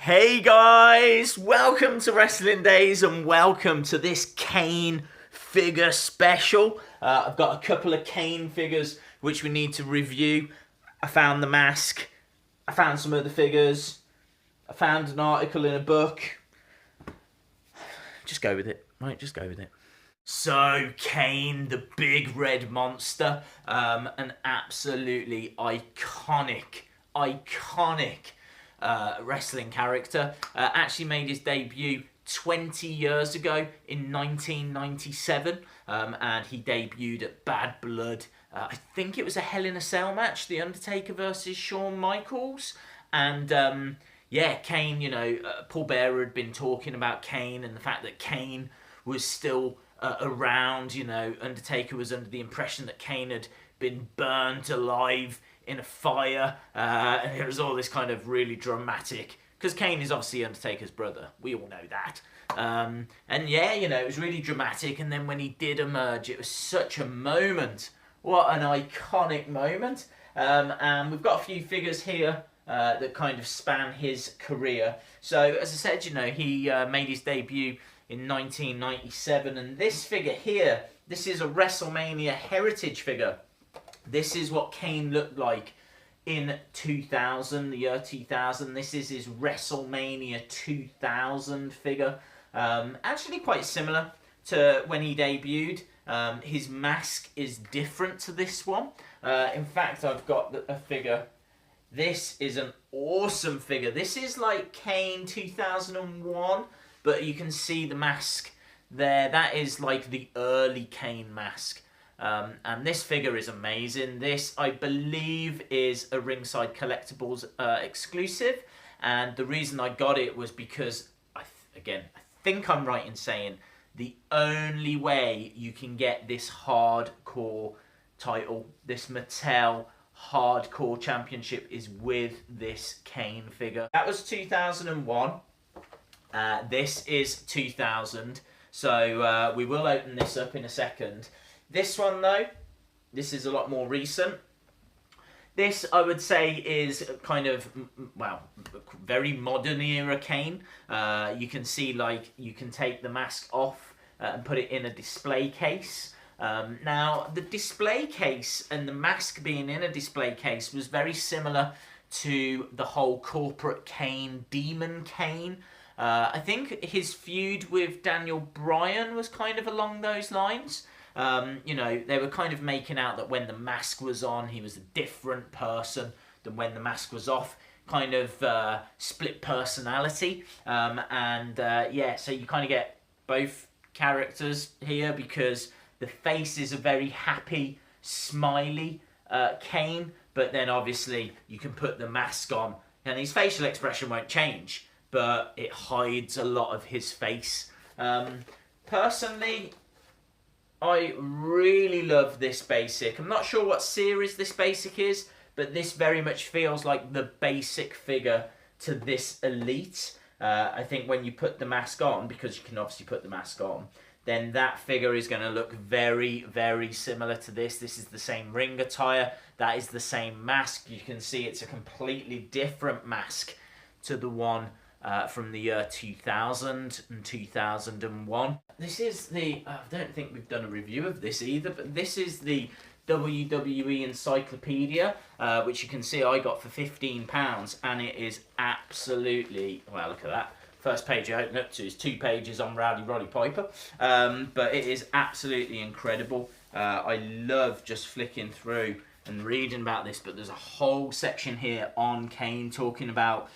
Hey guys, welcome to Wrestling Days and welcome to this Kane figure special. I've got a couple of Kane figures which we need to review. I found the mask, I found some other figures, I found an article in a book. Just go with it, right? Just go with it. So, Kane, the big red monster, an absolutely iconic wrestling character. Actually made his debut 20 years ago in 1997, and he debuted at Bad Blood. I think it was a Hell in a Cell match, The Undertaker versus Shawn Michaels. And yeah, Kane, Paul Bearer had been talking about Kane and the fact that Kane was still around. Undertaker was under the impression that Kane had been burnt alive in a fire, and there was all this kind of really dramatic, because Kane is obviously Undertaker's brother, we all know that, and yeah, it was really dramatic. And then when he did emerge, it was such a moment. What an iconic moment. And we've got a few figures here that kind of span his career. So as I said, he made his debut in 1997, and this figure here, this is a WrestleMania heritage figure. This is what Kane looked like in 2000, the year 2000. This is his WrestleMania 2000 figure. Actually quite similar to when he debuted. His mask is different to this one. In fact, I've got a figure. This is an awesome figure. This is like Kane 2001, but you can see the mask there. That is like the early Kane mask. And this figure is amazing. This, I believe, is a Ringside Collectibles exclusive. And the reason I got it was because, I think I'm right in saying, the only way you can get this hardcore title, this Mattel Hardcore Championship, is with this Kane figure. That was 2001. This is 2000. So we will open this up in a second. This one, though, this is a lot more recent. This, I would say, is kind of, well, very modern era Kane. You can see, you can take the mask off and put it in a display case. Now, the display case and the mask being in a display case was very similar to the whole corporate Kane, Demon Kane. I think his feud with Daniel Bryan was kind of along those lines. They were kind of making out that when the mask was on, he was a different person than when the mask was off. Kind of split personality. Yeah, so you kind of get both characters here, because the face is a very happy, smiley Kane, but then obviously you can put the mask on and his facial expression won't change, but it hides a lot of his face. Personally, I really love this basic. I'm not sure what series this basic is, but this very much feels like the basic figure to this Elite. I think when you put the mask on, because you can obviously put the mask on, then that figure is going to look very, very similar to this. This is the same ring attire. That is the same mask. You can see it's a completely different mask to the one from the year 2000 and 2001. This is the, I don't think we've done a review of this either, but this is the Wwe Encyclopedia, which you can see I got for £15, and it is absolutely, well, look at that. First page I open up to is 2 pages on Rowdy Roddy Piper, but it is absolutely incredible. I love just flicking through and reading about this, but there's a whole section here on Kane talking about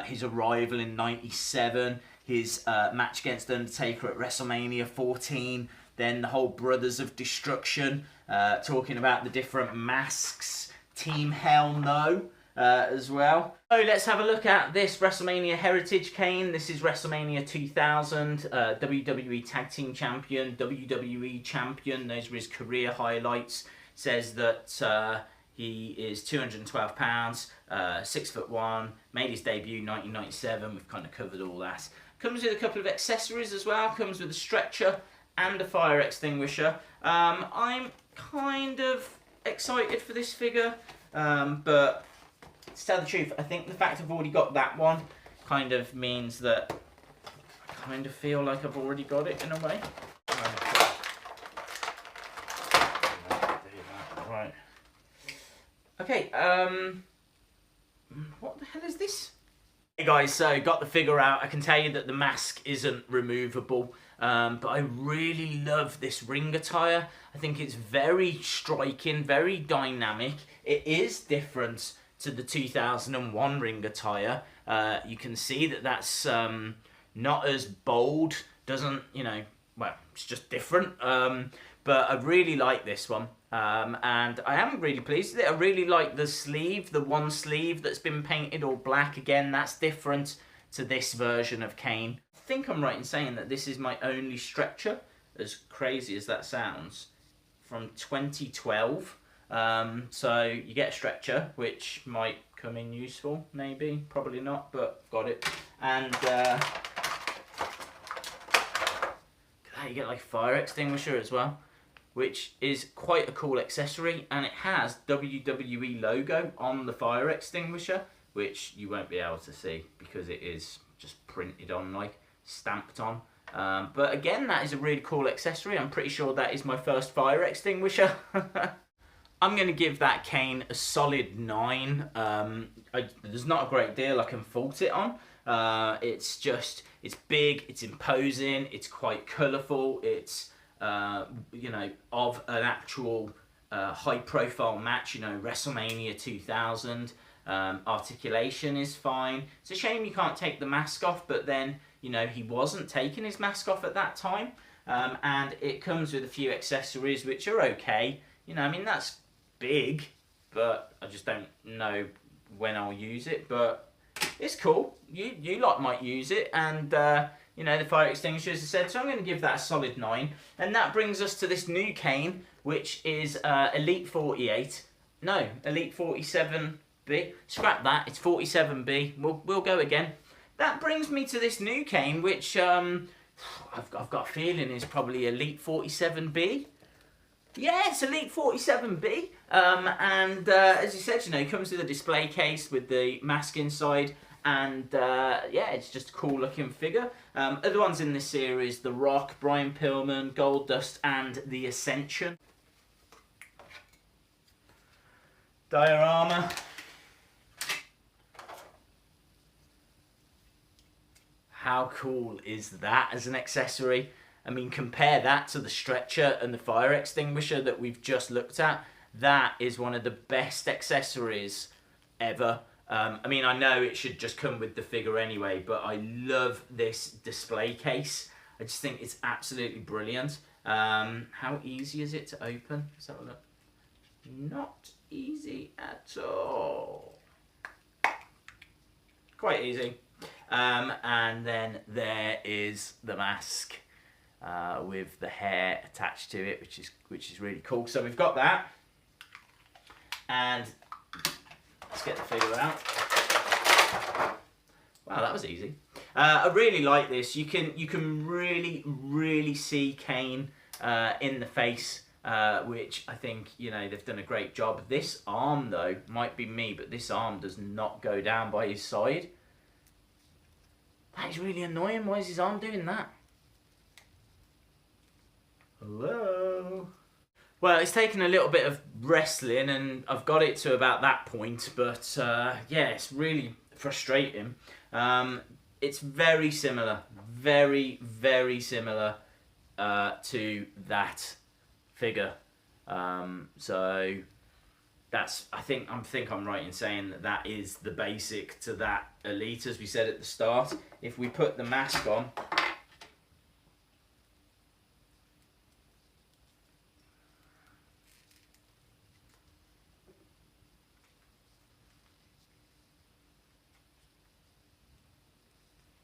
his arrival in 97, his match against Undertaker at WrestleMania 14, then the whole Brothers of Destruction, talking about the different masks, Team Hell No as well. So let's have a look at this WrestleMania Heritage Kane. This is WrestleMania 2000, WWE Tag Team Champion, WWE Champion. Those were his career highlights. Says that he is 212 pounds, 6'1", made his debut 1997. We've kind of covered all that. Comes with a couple of accessories as well. Comes with a stretcher and a fire extinguisher. I'm kind of excited for this figure, but to tell the truth, I think the fact I've already got that one kind of means that I kind of feel like I've already got it in a way. Right. Okay, what the hell is this? Hey guys, so got the figure out. I can tell you that the mask isn't removable, but I really love this ring attire. I think it's very striking, very dynamic. It is different to the 2001 ring attire. You can see that that's not as bold, doesn't, you know, well, it's just different. But I really like this one. And I am really pleased with it. I really like the sleeve, the one sleeve that's been painted all black. Again, that's different to this version of Kane. I think I'm right in saying that this is my only stretcher, as crazy as that sounds, from 2012. So you get a stretcher, which might come in useful, maybe, probably not, but got it. And you get like a fire extinguisher as well, which is quite a cool accessory, and it has WWE logo on the fire extinguisher, which you won't be able to see because it is just printed on, like stamped on. But again, that is a really cool accessory. I'm pretty sure that is my first fire extinguisher. I'm going to give that Kane a solid 9. There's not a great deal I can fault it on. It's big, it's imposing, it's quite colourful, it's you know, of an actual high-profile match, you know, Wrestlemania 2000. Articulation is fine. It's a shame you can't take the mask off, but then, you know, he wasn't taking his mask off at that time. And it comes with a few accessories which are okay. You know, I mean, that's big, but I just don't know when I'll use it. But it's cool. You lot might use it, and you know, the fire extinguisher, as I said, so I'm going to give that a solid 9. And that brings us to this new Kane, which is Elite 48. No, Elite 47B. Scrap that, it's 47B. We'll go again. That brings me to this new Kane, which I've got a feeling is probably Elite 47B. Yeah, it's Elite 47B. And as you said, you know, it comes with a display case with the mask inside. And yeah, it's just a cool looking figure. Other ones in this series: The Rock, Brian Pillman, Goldust, and The Ascension. Diorama. How cool is that as an accessory? I mean, compare that to the stretcher and the fire extinguisher that we've just looked at. That is one of the best accessories ever. I mean, I know it should just come with the figure anyway, but I love this display case. I just think it's absolutely brilliant. How easy is it to open? Let's have a look. Not easy at all. Quite easy. And then there is the mask with the hair attached to it, which is really cool. So we've got that, and let's get the figure out. Wow, that was easy. I really like this. You can really see Kane in the face, which I think, you know, they've done a great job. This arm though, might be me, but this arm does not go down by his side. That is really annoying. Why is his arm doing that? Hello? Well, it's taken a little bit of wrestling, and I've got it to about that point, but yeah, it's really frustrating. It's very similar, very similar to that figure. So that's, I think I'm right in saying that is the basic to that Elite, as we said at the start. If we put the mask on,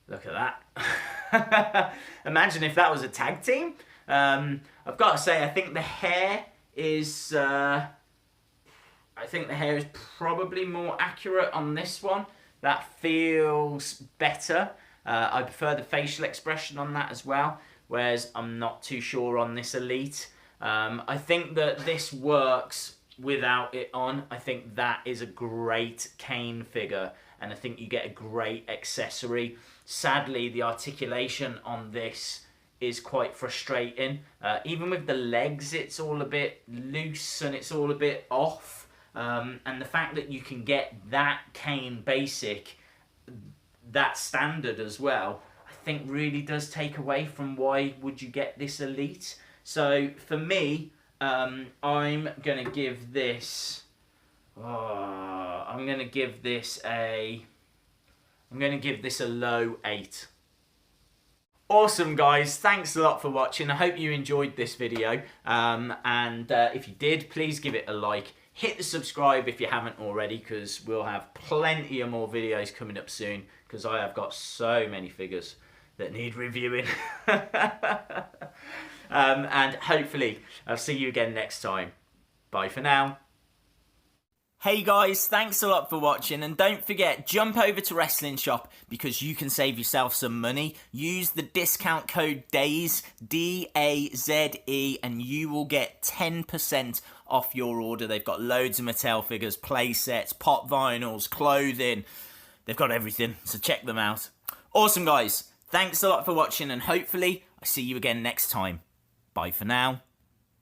look at that. Imagine if that was a tag team. I've got to say, I think the hair is probably more accurate on this one. That feels better. I prefer the facial expression on that as well, whereas I'm not too sure on this Elite. I think that this works without it on. I think that is a great Kane figure. and I think you get a great accessory. Sadly, the articulation on this is quite frustrating. Even with the legs, it's all a bit loose and it's all a bit off. And the fact that you can get that Kane basic, that standard as well, I think really does take away from why would you get this elite. So for me, I'm gonna give this. I'm gonna give this a low 8. Awesome, guys, thanks a lot for watching. I hope you enjoyed this video, and if you did, please give it a like. Hit the subscribe if you haven't already, because we'll have plenty of more videos coming up soon, because I have got so many figures that need reviewing. And hopefully I'll see you again next time. Bye for now. Hey guys, thanks a lot for watching, and don't forget, jump over to Wrestling Shop because you can save yourself some money. Use the discount code DAZE, D-A-Z-E, and you will get 10% off your order. They've got loads of Mattel figures, play sets, pop vinyls, clothing. They've got everything, so check them out. Awesome, guys. Thanks a lot for watching, and hopefully I see you again next time. Bye for now.